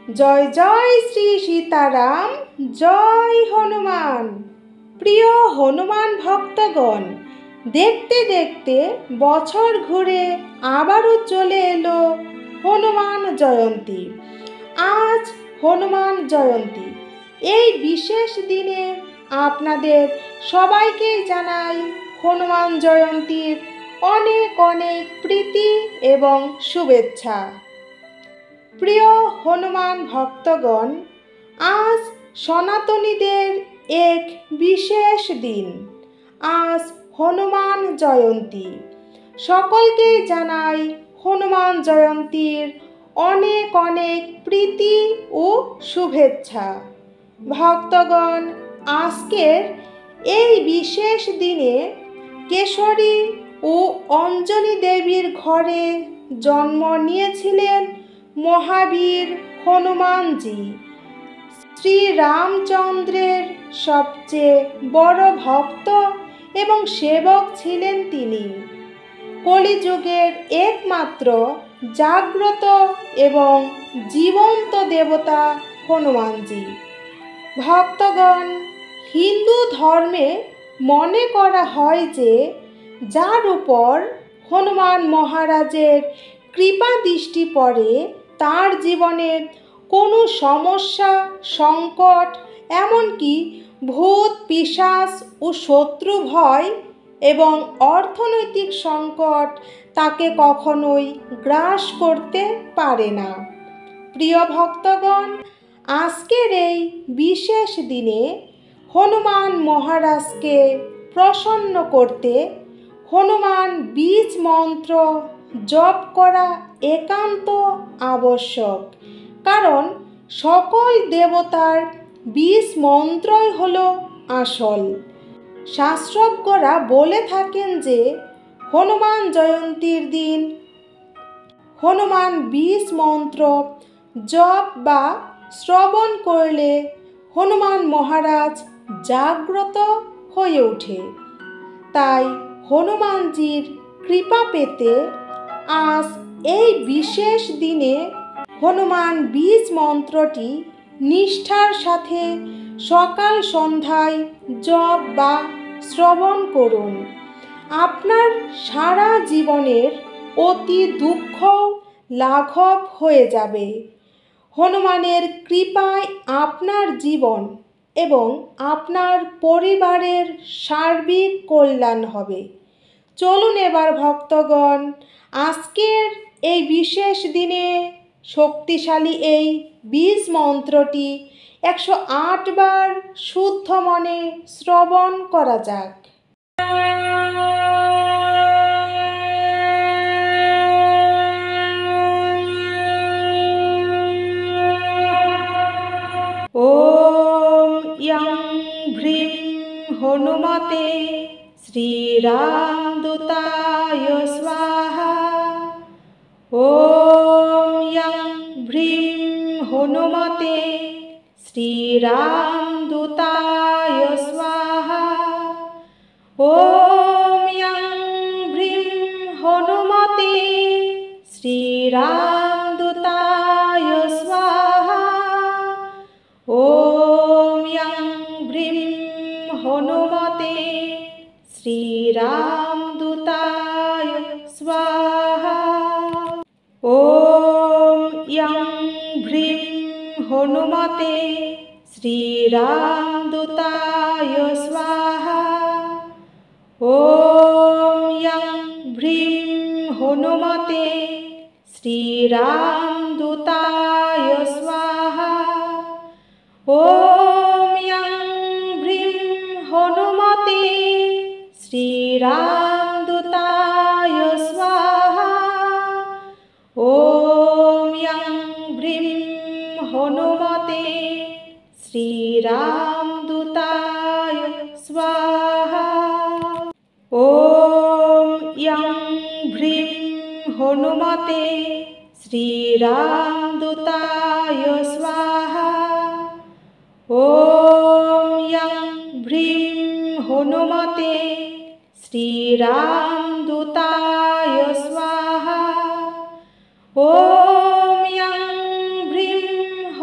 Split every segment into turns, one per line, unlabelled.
জয় জয় শ্রী সীতারাম, জয় হনুমান। প্রিয় হনুমান ভক্তগণ, দেখতে দেখতে বছর ঘুরে আবারও চলে এলো হনুমান জয়ন্তী। আজ হনুমান জয়ন্তী। এই বিশেষ দিনে আপনাদের সবাইকে জানাই হনুমান জয়ন্তীর অনেক অনেক প্রীতি এবং শুভেচ্ছা। প্রিয় হনুমান ভক্তগণ, আজ সনাতনীদের এক বিশেষ দিন। আজ হনুমান জয়ন্তী। সকলকে জানাই হনুমান জয়ন্তীর অনেক অনেক প্রীতি ও শুভেচ্ছা। ভক্তগণ, আজকের এই বিশেষ দিনে কেশরী ও অঞ্জনী দেবীর ঘরে জন্ম নিয়েছিলেন মহাবীর হনুমানজি। শ্রীরামচন্দ্রের সবচেয়ে বড় ভক্ত এবং সেবক ছিলেন তিনি। কলিযুগের একমাত্র জাগ্রত এবং জীবন্ত দেবতা হনুমানজি। ভক্তগণ, হিন্দু ধর্মে মনে করা হয় যে যার উপর হনুমান মহারাজের কৃপা দৃষ্টি পড়ে তার জীবনে কোনো সমস্যা, সংকট, এমনকি ভূত পিশাচ ও শত্রু ভয় এবং অর্থনৈতিক সংকট তাকে কখনোই গ্রাস করতে পারে না। প্রিয় ভক্তগণ, আজকের এই বিশেষ দিনে হনুমান মহারাজকে প্রসন্ন করতে হনুমান বীজ মন্ত্র জপ করা একান্ত আবশ্যক। কারণ সকল দেবতার বীজ মন্ত্রই হলো আসল। শাস্ত্রজ্ঞরা বলে থাকেন যে হনুমান জয়ন্তীর দিন হনুমান বীজ মন্ত্র জপ বা শ্রবণ করলে হনুমান মহারাজ জাগ্রত হয়ে ওঠে। তাই হনুমানজির কৃপা পেতে আজ এই বিশেষ দিনে হনুমান বীজ মন্ত্রটি নিষ্ঠার সাথে সকাল সন্ধ্যায় জপ বা শ্রবণ করুন। আপনার সারা জীবনের অতি দুঃখ লাঘব হয়ে যাবে। হনুমানের কৃপায় আপনার জীবন এবং আপনার পরিবারের সার্বিক কল্যাণ হবে। চলুন এবার ভক্তগণ, আজকের এই বিশেষ দিনে শক্তিশালী এই বীজ মন্ত্রটি 108 বার শুদ্ধ মনে শ্রবণ করা যাক। ওম ইয়ং ভ্রীং হনুমতে শ্রীরামদূতায় স্বাহা। ওম ইয়ং ভ্রীং হনুমতে শ্রীরামদূতায় স্বাহা। ওম ইয়ং ভ্রীং হনুমতে শ্রীরামদূতায় স্বাহা। ওম ইয়ং ভ্রীং হনুমতে শ্রীরামদূতায় স্বাহা। ওম ইয়ং ভ্রীং হনুমতে শ্রীরামদূতায় স্বাহা। ওম ইয়ং ভ্রীং হনুমতে শ্রীরামদূতায় স্বাহা। ওম ইয়ং ভ্রীং হনুমতে শ্রীরামদূতায় স্বাহা। ওম ইয়ং ভ্রীং হনুমতে শ্রীরামদূতায় স্বাহা। ওম ইয়ং ভ্রীং হনুমতে শ্রীরামদূতায় স্বাহা। ওম ইয়ং ভ্রীং হনুমতে শ্রীরামদূতায় স্বাহা। ওম ইয়ং ভ্রীং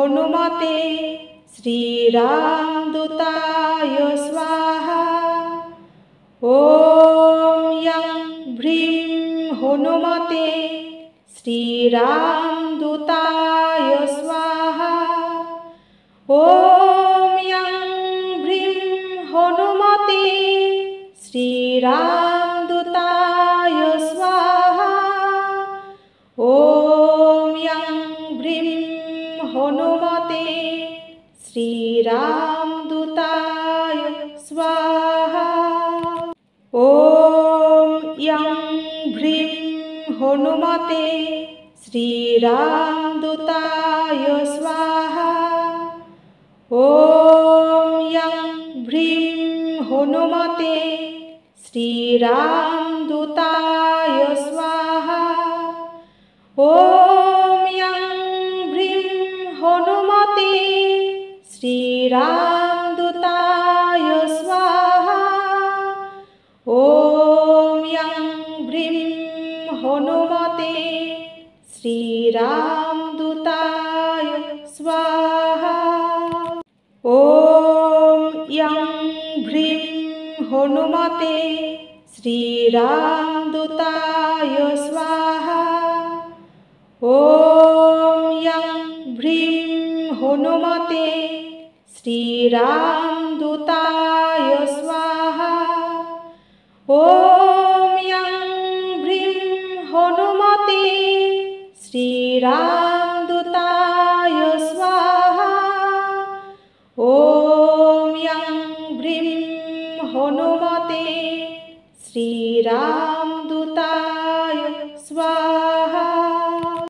हनुमते श्रीरामदूताय स्वाहा। ॐ यं भ्रीं हनुमते श्रीरामदूताय स्वाहा। ॐ यं भ्रीं हनुमते श्रीरामदूताय स्वाहा। ॐ यं भ्रीं हनुमते श्रीरामदूताय स्वाहा। ॐ यं भ्रीं हनुमते श्रीरामदूताय स्वाहा। ॐ यं भ्रीं हनुमते श्रीरामदूताय स्वाहा। ॐ यं भ्रीं हनुमते श्रीरामदूताय स्वाहा। ॐ यं भ्रीं हनुमते श्रीरामदूताय स्वाहा। ॐ यं भ्रीं हनुमते श्रीरामदूताय स्वाहा। ॐ यं भ्रीं हनुमते श्रीरामदूताय स्वाहा। ॐ यं भ्रीं हनुमते श्रीरामदूताय स्वाहा। ॐ यं भ्रीं हनुमते श्रीरामदूताय